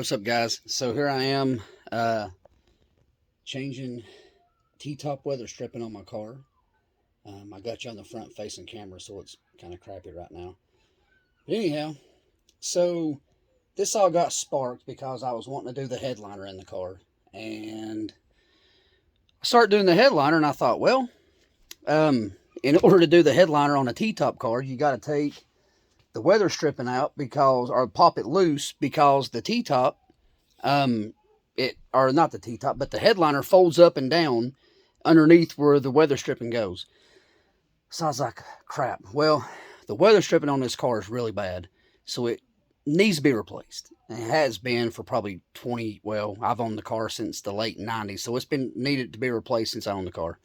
What's up, guys? So here I am changing T-top weather stripping on my car. I got you on the front facing camera, so it's kind of crappy right now. But anyhow, so this all got sparked because I was wanting to do the headliner in the car. And I started doing the headliner, and I thought, well, in order to do the headliner on a T-top car, you got to take the weather stripping out or pop it loose, because the T-top, or not the T-top, but the headliner folds up and down underneath where the weather stripping goes. So I was like, crap. Well, the weather stripping on this car is really bad, so it needs to be replaced. And it has been for probably I've owned the car since the late 90s, so it's been needed to be replaced since I owned the car.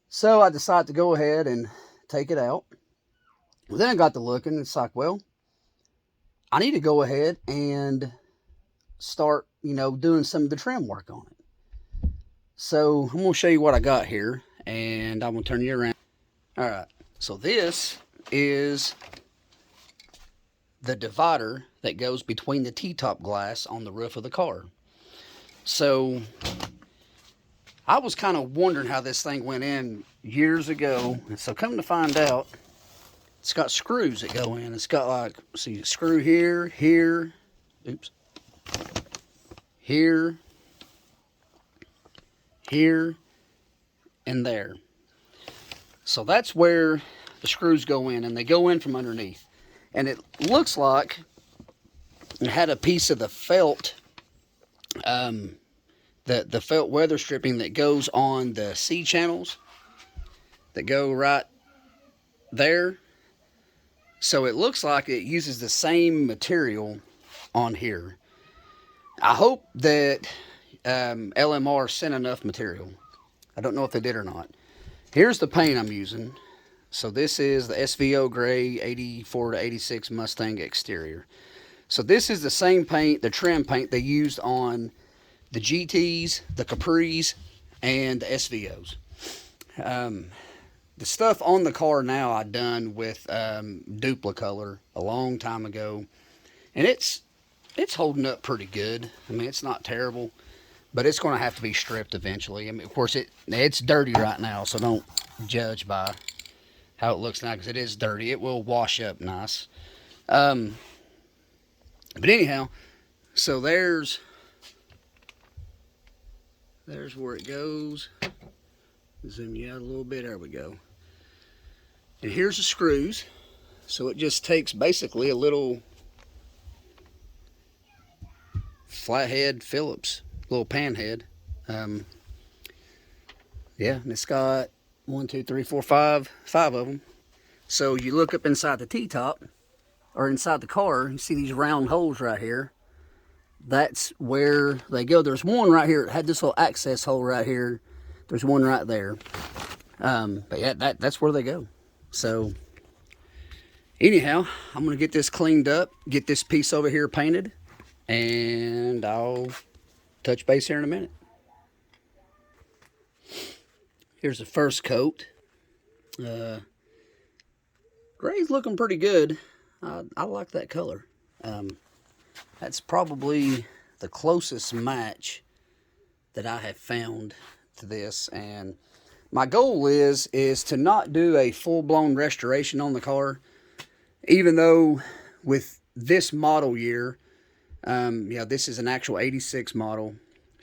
So I decided to go ahead and take it out. Well, then I got to looking, it's like, well, I need to go ahead and start, doing some of the trim work on it. So I'm going to show you what I got here, and I'm going to turn you around. All right, so this is the divider that goes between the T-top glass on the roof of the car. So I was kind of wondering how this thing went in years ago, and so come to find out, it's got screws that go in. It's got like, see, a screw here, here, oops, here, here, and there. So that's where the screws go in, and they go in from underneath. And it looks like it had a piece of the felt, the felt weather stripping that goes on the C channels that go right there. So it looks like it uses the same material on here. I hope that LMR sent enough material. I don't know if they did or not. Here's the paint I'm using. So this is the SVO gray 84 to 86 Mustang exterior. So this is the same paint, the trim paint they used on the GTs, the Capris, and the SVOs. The stuff on the car now I done with Duplicolor a long time ago, and it's holding up pretty good. I mean, it's not terrible, but it's going to have to be stripped eventually. I mean, of course, it's dirty right now, so don't judge by how it looks now, because it is dirty. It will wash up nice. But anyhow, so there's where it goes. Zoom you out a little bit. There we go. And here's the screws. So it just takes basically a little flathead Phillips, little pan head. Yeah, and it's got 1, 2, 3, 4, 5 of them. So you look up inside the T-top, or inside the car, you see these round holes right here. That's where they go. There's one right here. It had this little access hole right here. There's one right there. But yeah, that's where they go. So anyhow, I'm going to get this cleaned up, get this piece over here painted, and I'll touch base here in a minute. Here's the first coat. Gray's looking pretty good. I like that color. That's probably the closest match that I have found to this, and my goal is to not do a full-blown restoration on the car, even though with this model year, this is an actual 86 model,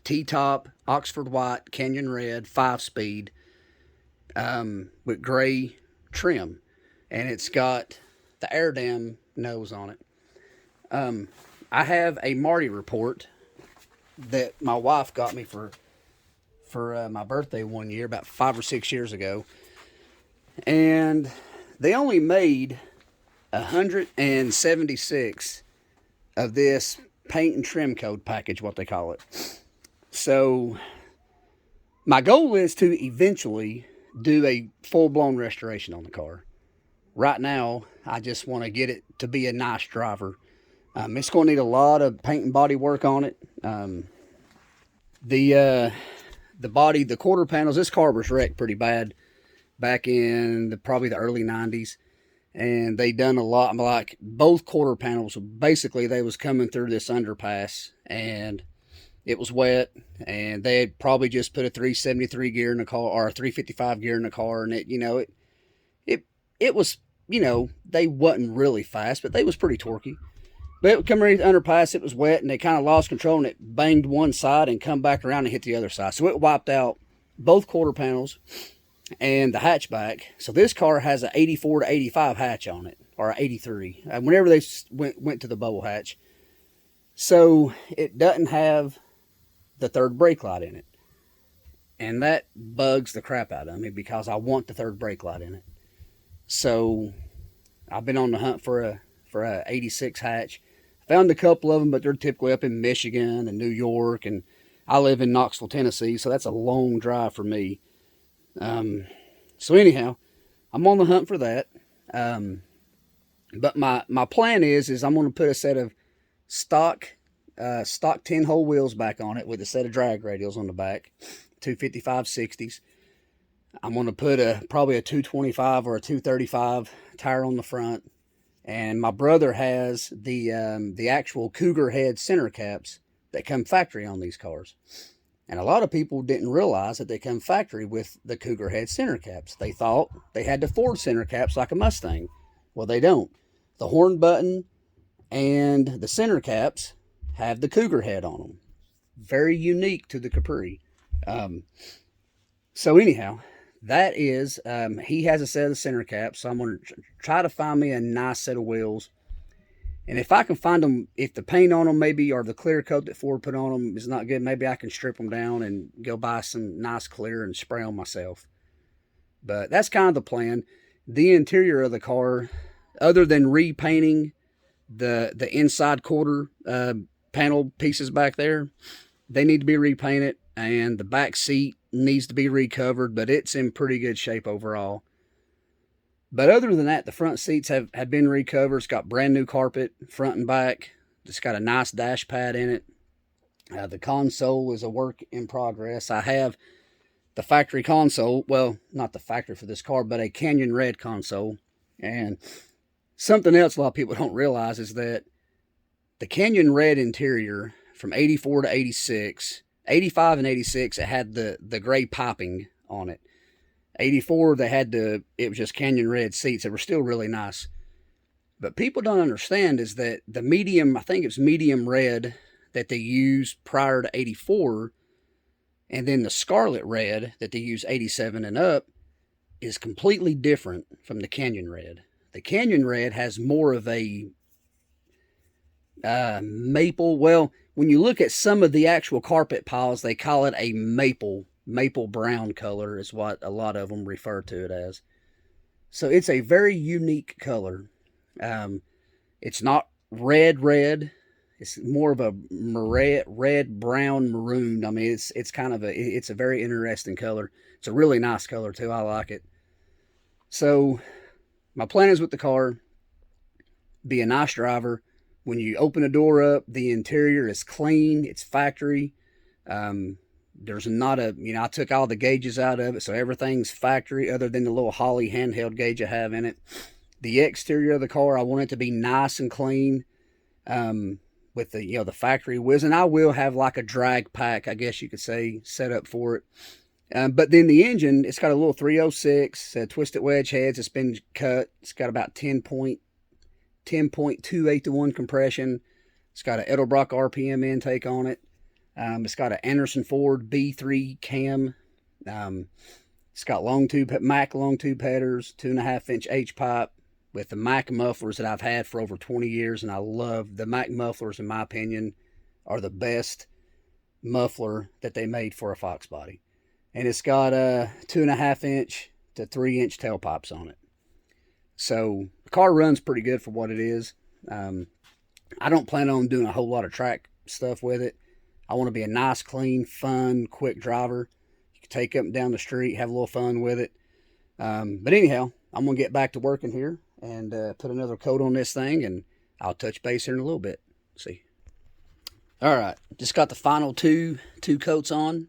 T-top, Oxford white, Canyon red, 5-speed, with gray trim, and it's got the air dam nose on it. I have a Marty report that my wife got me for my birthday one year, about 5 or 6 years ago, and they only made 176 of this paint and trim coat package, what they call it. So my goal is to eventually do a full-blown restoration on the car. Right now, I just want to get it to be a nice driver. It's going to need a lot of paint and body work on it. The body, the quarter panels, this car was wrecked pretty bad back in probably the early 90s. And they done a lot, like both quarter panels. Basically, they was coming through this underpass, and it was wet, and they had probably just put a 373 gear in the car, or a 355 gear in the car, and it was, they wasn't really fast, but they was pretty torquey. But it would come around the underpass, it was wet, and they kind of lost control, and it banged one side and come back around and hit the other side. So it wiped out both quarter panels and the hatchback. So this car has an 84 to 85 hatch on it, or an 83, whenever they went to the bubble hatch. So it doesn't have the third brake light in it. And that bugs the crap out of me because I want the third brake light in it. So I've been on the hunt for a 86 hatch. Found a couple of them, but they're typically up in Michigan and New York, and I live in Knoxville, Tennessee, so that's a long drive for me. So anyhow, I'm on the hunt for that. But my plan is I'm going to put a set of stock 10-hole wheels back on it with a set of drag radials on the back, 255/60s. I'm going to put probably a 225 or a 235 tire on the front. And my brother has the actual Cougar head center caps that come factory on these cars. And a lot of people didn't realize that they come factory with the Cougar head center caps. They thought they had the Ford center caps like a Mustang. Well, they don't. The horn button and the center caps have the Cougar head on them. Very unique to the Capri. So anyhow, that is, he has a set of center caps, so I'm going to try to find me a nice set of wheels. And if I can find them, if the paint on them maybe, or the clear coat that Ford put on them is not good, maybe I can strip them down and go buy some nice clear and spray on myself. But that's kind of the plan. The interior of the car, other than repainting the inside quarter panel pieces back there, they need to be repainted, and the back seat needs to be recovered, but it's in pretty good shape overall. But other than that, the front seats have been recovered. It's got brand new carpet front and back. It's got a nice dash pad in it. The console is a work in progress. I have the factory console, well, not the factory for this car, but a Canyon Red console. And something else a lot of people don't realize is that the Canyon Red interior from 84 to 86, 85 and 86, it had the gray piping on it. 84, it was just Canyon Red seats. They were still really nice. But people don't understand is that the medium, I think it's medium red that they used prior to 84, and then the scarlet red that they use 87 and up, is completely different from the Canyon Red. The Canyon Red has more of a maple. Well, when you look at some of the actual carpet piles, they call it a maple brown color is what a lot of them refer to it as. So it's a very unique color. It's not red. It's more of a red, brown, maroon. I mean, it's kind of it's a very interesting color. It's a really nice color too. I like it. So my plan is with the car, be a nice driver. When you open the door up, the interior is clean. It's factory. There's not I took all the gauges out of it, so everything's factory other than the little Holley handheld gauge I have in it. The exterior of the car, I want it to be nice and clean, with the factory wheels. And I will have like a drag pack, I guess you could say, set up for it. But then the engine, it's got a little 306 twisted wedge heads. It's been cut. It's got about 10.28 to 1 compression. It's got an Edelbrock RPM intake on it. It's got an Anderson Ford B3 cam. It's got Mac long tube headers, 2.5-inch H-pipe with the Mac mufflers that I've had for over 20 years, and I love the Mac mufflers. In my opinion, are the best muffler that they made for a Fox body. And it's got 2.5-inch to 3-inch tailpipes on it. So the car runs pretty good for what it is. I don't plan on doing a whole lot of track stuff with it. I want to be a nice, clean, fun, quick driver. You can take up and down the street, have a little fun with it. But anyhow, I'm going to get back to working here and put another coat on this thing, and I'll touch base here in a little bit. See. All right, just got the final two coats on.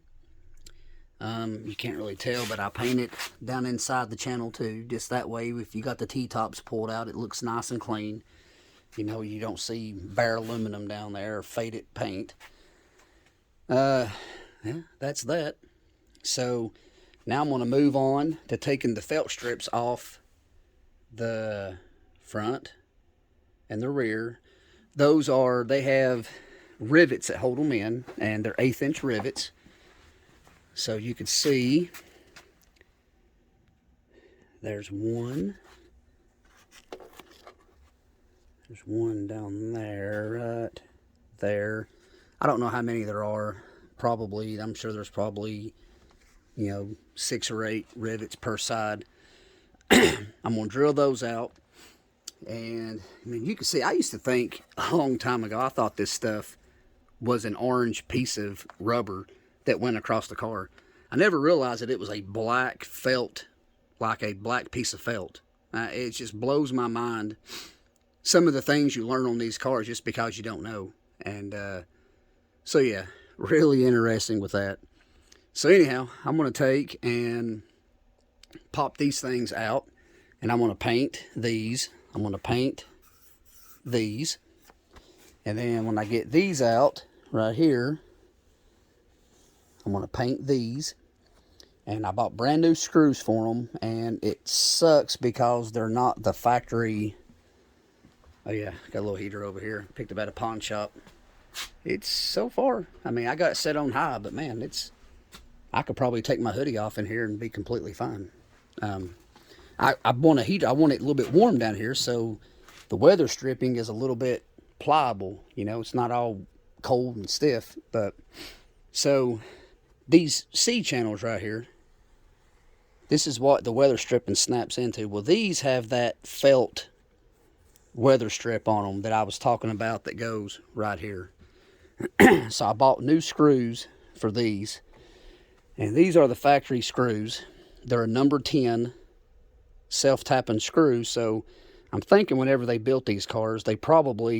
You can't really tell, but I paint it down inside the channel too. Just that way, if you got the T-tops pulled out, it looks nice and clean. You know, you don't see bare aluminum down there or faded paint. Yeah, that's that. So now I'm going to move on to taking the felt strips off the front and the rear. They have rivets that hold them in, and they're 1/8 inch rivets. So you can see there's one. There's one down there, right there. I don't know how many there are. Probably, I'm sure there's probably, 6 or 8 rivets per side. I'm going to drill those out. And, I mean, you can see, I used to think a long time ago, I thought this stuff was an orange piece of rubber that went across the car. I never realized that it was a black felt, like a black piece of felt. It just blows my mind, some of the things you learn on these cars just because you don't know. And so yeah, really interesting with that. So anyhow, I'm going to take and pop these things out, and I'm going to paint these. I'm going to paint these, and then when I get these out right here, I'm going to paint these. And I bought brand new screws for them, and it sucks because they're not the factory. Oh yeah, got a little heater over here. Picked up at a pawn shop. It's so far, I mean, I got it set on high, but man, I could probably take my hoodie off in here and be completely fine. I want a heater. I want it a little bit warm down here, so the weather stripping is a little bit pliable. It's not all cold and stiff. But so these C channels right here, this is what the weather stripping snaps into. Well, these have that felt weather strip on them that I was talking about that goes right here. So I bought new screws for these, and these are the factory screws. They're a number 10 self-tapping screws. So I'm thinking whenever they built these cars,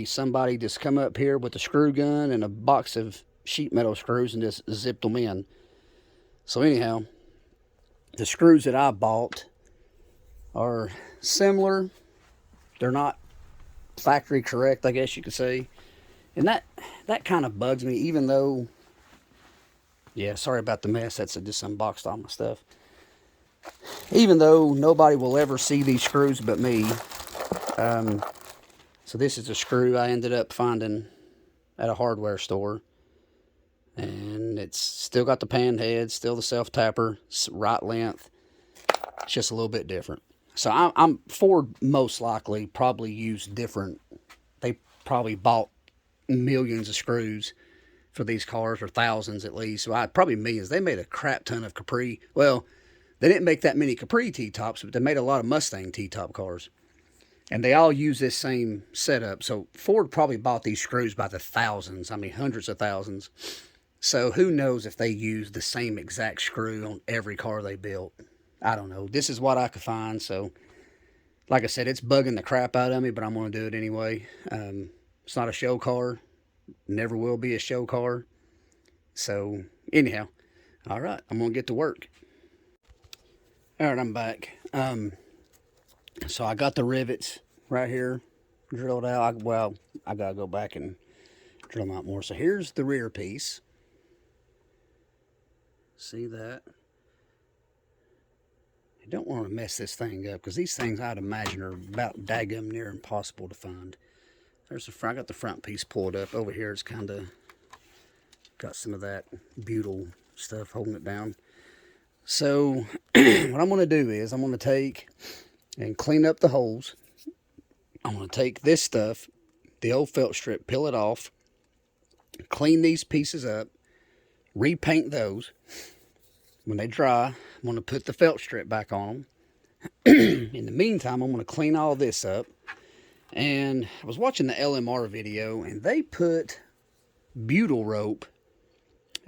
somebody just come up here with a screw gun and a box of sheet metal screws and just zipped them in. So anyhow, the screws that I bought are similar. They're not factory correct, I guess you could say. And that kind of bugs me, even though, yeah, sorry about the mess. That's just unboxed all my stuff. Even though nobody will ever see these screws but me. So this is a screw I ended up finding at a hardware store. And it's still got the pan head, still the self-tapper, right length. It's just a little bit different. So Ford most likely probably used different. They probably bought millions of screws for these cars, or thousands at least. So probably millions. They made a crap ton of Capri. Well, they didn't make that many Capri T-tops, but they made a lot of Mustang T-top cars. And they all use this same setup. So Ford probably bought these screws by the thousands. I mean, hundreds of thousands. So who knows if they used the same exact screw on every car they built. I don't know. This is what I could find. So, like I said, it's bugging the crap out of me, but I'm going to do it anyway. It's not a show car. Never will be a show car. So, anyhow. All right. I'm going to get to work. All right, I'm back. So I got the rivets right here drilled out. I got to go back and drill them out more. So here's the rear piece. See that? You don't want to mess this thing up, because these things I'd imagine are about daggum near impossible to find. There's the front. I got the front piece pulled up. Over here it's kind of got some of that butyl stuff holding it down. So what I'm going to do is I'm going to take and clean up the holes. I'm going to take this stuff, the old felt strip, peel it off, clean these pieces up, repaint those. When they dry, I'm going to put the felt strip back on them. In the meantime, I'm going to clean all this up. And I was watching the LMR video, and they put butyl rope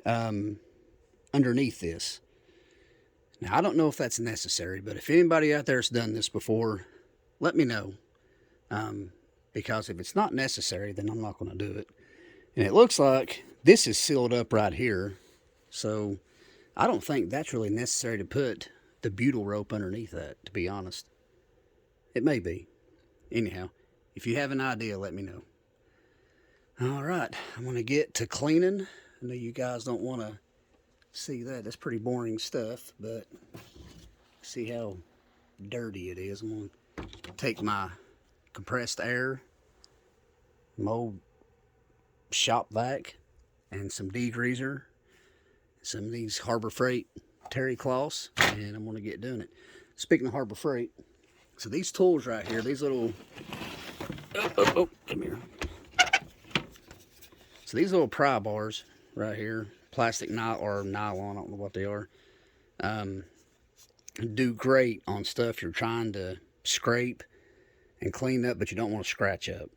underneath this. Now, I don't know if that's necessary, but if anybody out there has done this before, let me know. Because if it's not necessary, then I'm not going to do it. And it looks like this is sealed up right here. So I don't think that's really necessary to put the butyl rope underneath that, to be honest. It may be. Anyhow, if you have an idea, let me know. All right, I'm going to get to cleaning. I know you guys don't want to see that. That's pretty boring stuff, but see how dirty it is. I'm going to take my compressed air, my old shop vac, and some degreaser, some of these Harbor Freight terry cloths, and I'm going to get doing it. Speaking of Harbor Freight, so these tools right here, these little, come here. So these little pry bars right here, plastic or nylon, I don't know what they are, do great on stuff you're trying to scrape and clean up, but you don't want to scratch up.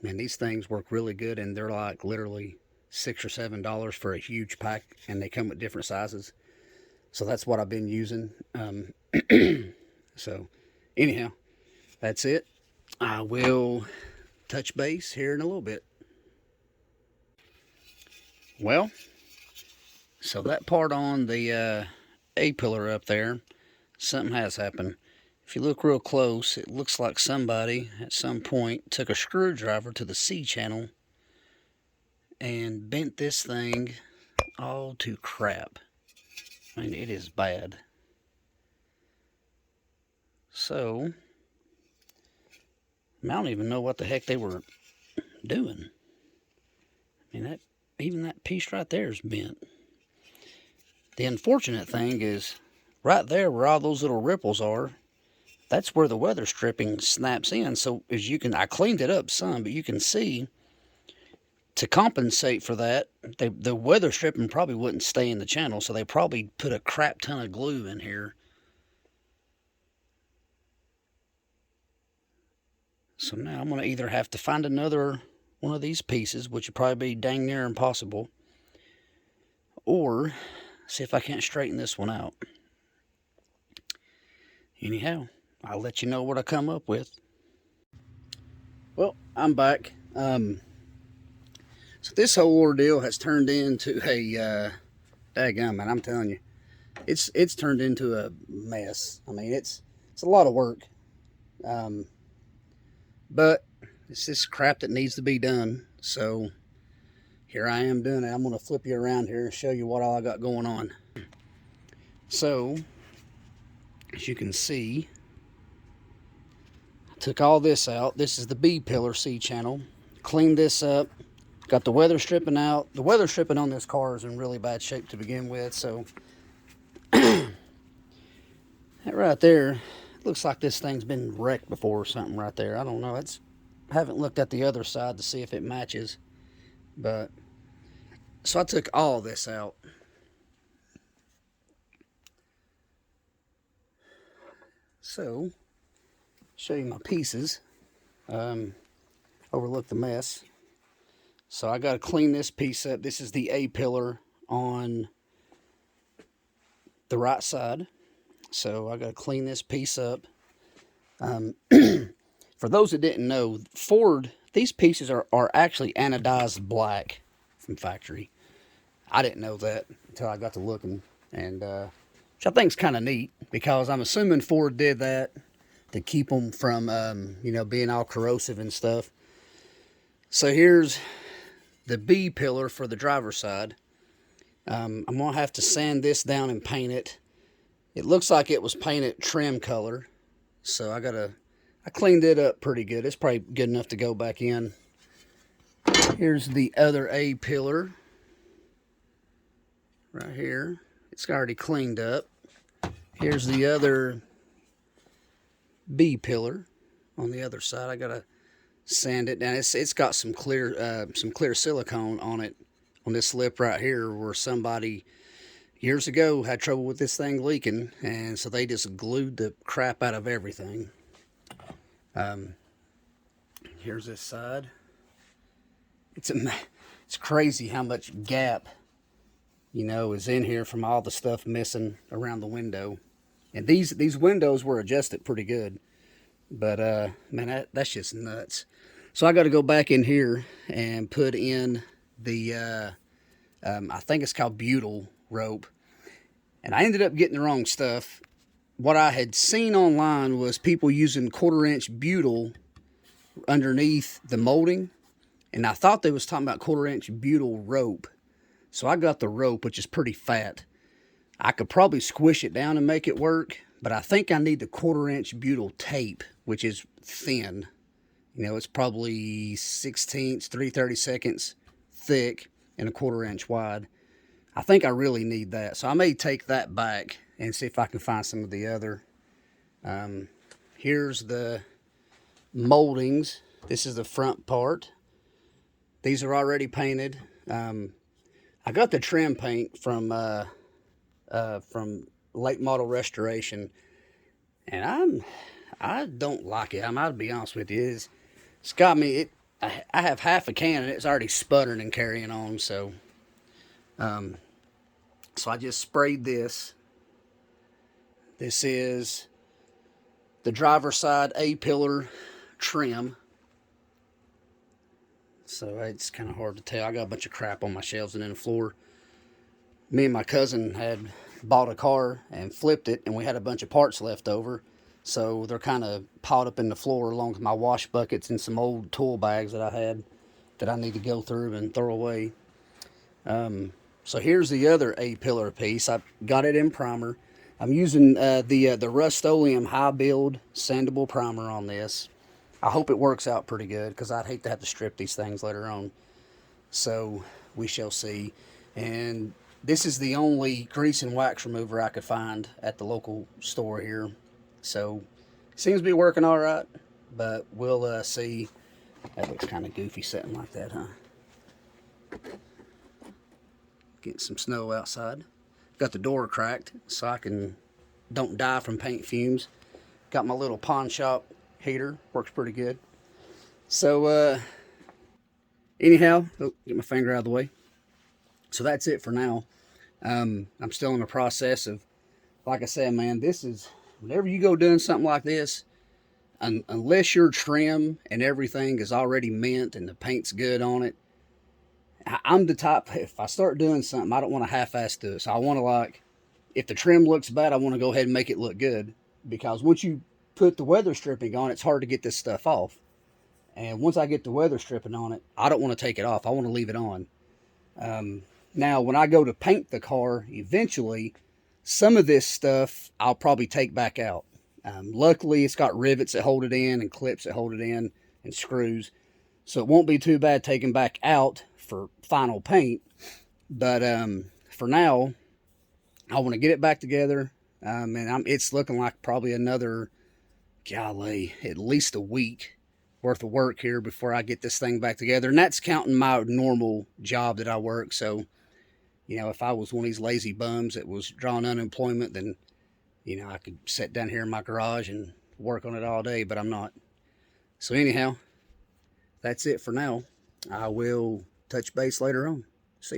And these things work really good, and they're like literally $6 or $7 for a huge pack, and they come with different sizes. So that's what I've been using. So anyhow, that's it. I will touch base here in a little bit. Well, so that part on the A-pillar up there, something has happened. If you look real close, it looks like somebody at some point took a screwdriver to the C-channel and bent this thing all to crap. I mean, it is bad. So, I don't even know what the heck they were doing. I mean, even that piece right there is bent. The unfortunate thing is, right there where all those little ripples are, that's where the weather stripping snaps in. So as you can, I cleaned it up some, but you can see, to compensate for that, the weather stripping probably wouldn't stay in the channel, so they probably put a crap ton of glue in here. So now I'm going to either have to find another one of these pieces, which would probably be dang near impossible, or see if I can't straighten this one out. Anyhow, I'll let you know what I come up with. Well, I'm back. So this whole ordeal has turned into a daggum, man, I'm telling you, it's turned into a mess. I mean, it's a lot of work, but it's just crap that needs to be done. So here I am doing it. I'm going to flip you around here and show you what all I got going on. So as you can see, I took all this out. This is the B pillar C channel. Cleaned this up. Got the weather stripping out. The weather stripping on this car is in really bad shape to begin with. So that right there, looks like this thing's been wrecked before or something right there. I don't know. I haven't looked at the other side to see if it matches. But so I took all this out. So show you my pieces. Overlook the mess. So I got to clean this piece up. This is the A-pillar on the right side. So I got to clean this piece up. For those that didn't know, Ford, these pieces are actually anodized black from factory. I didn't know that until I got to looking, and which I think is kind of neat, because I'm assuming Ford did that to keep them from, you know, being all corrosive and stuff. So here's the B pillar for the driver's side. I'm going to have to sand this down and paint it. It looks like it was painted trim color. So I cleaned it up pretty good. It's probably good enough to go back in. Here's the other A pillar. Right here. It's already cleaned up. Here's the other B pillar on the other side. I got to sand it down. It's got some clear silicone on it, on this lip right here, where somebody years ago had trouble with this thing leaking, and so they just glued the crap out of everything. Here's this side. It's crazy how much gap, you know, is in here from all the stuff missing around the window. And these windows were adjusted pretty good, but man, that's just nuts. So I got to go back in here and put in the I think it's called butyl rope. And I ended up getting the wrong stuff. What I had seen online was people using 1/4-inch butyl underneath the molding, and I thought they was talking about 1/4-inch butyl rope. So I got the rope, which is pretty fat. I could probably squish it down and make it work, but I think I need the 1/4-inch butyl tape, which is thin. You know, it's probably 16ths, 3/32 thick, and 1/4-inch wide. I think I really need that, so I may take that back and see if I can find some of the other. Here's the moldings. This is the front part. These are already painted. I got the trim paint from Late Model Restoration, and I don't like it. I'm to be honest with you. It's got me. I have half a can and it's already sputtering and carrying on. So I just sprayed this. This is the driver's side A-pillar trim. So it's kind of hard to tell. I got a bunch of crap on my shelves and in the floor. Me and my cousin had bought a car and flipped it, and we had a bunch of parts left over. So they're kind of piled up in the floor along with my wash buckets and some old tool bags that I had that I need to go through and throw away. So here's the other A-pillar piece. I got it in primer. I'm using the Rust-Oleum high build sandable primer on this. I hope it works out pretty good because I'd hate to have to strip these things later on. So we shall see. And this is the only grease and wax remover I could find at the local store here. So seems to be working all right, but we'll see. That looks kind of goofy setting like that, huh? Getting some snow outside. Got the door cracked so I don't die from paint fumes. Got my little pawn shop heater, works pretty good. So anyhow, get my finger out of the way. So that's it for now. I'm still in the process of, like I said, man, this is, whenever you go doing something like this, unless your trim and everything is already mint and the paint's good on it, I'm the type, if I start doing something, I don't want to half-ass do it. So I want to, like, if the trim looks bad, I want to go ahead and make it look good. Because once you put the weather stripping on, it's hard to get this stuff off. And once I get the weather stripping on it, I don't want to take it off. I want to leave it on. Now, when I go to paint the car, eventually, some of this stuff I'll probably take back out. Luckily, it's got rivets that hold it in and clips that hold it in and screws. So it won't be too bad taking back out for final paint. But for now, I want to get it back together. And it's looking like probably another, golly, at least a week worth of work here before I get this thing back together. And that's counting my normal job that I work. So, you know, if I was one of these lazy bums that was drawing unemployment, then, you know, I could sit down here in my garage and work on it all day, but I'm not. So anyhow, that's it for now. I will touch base later on. See ya.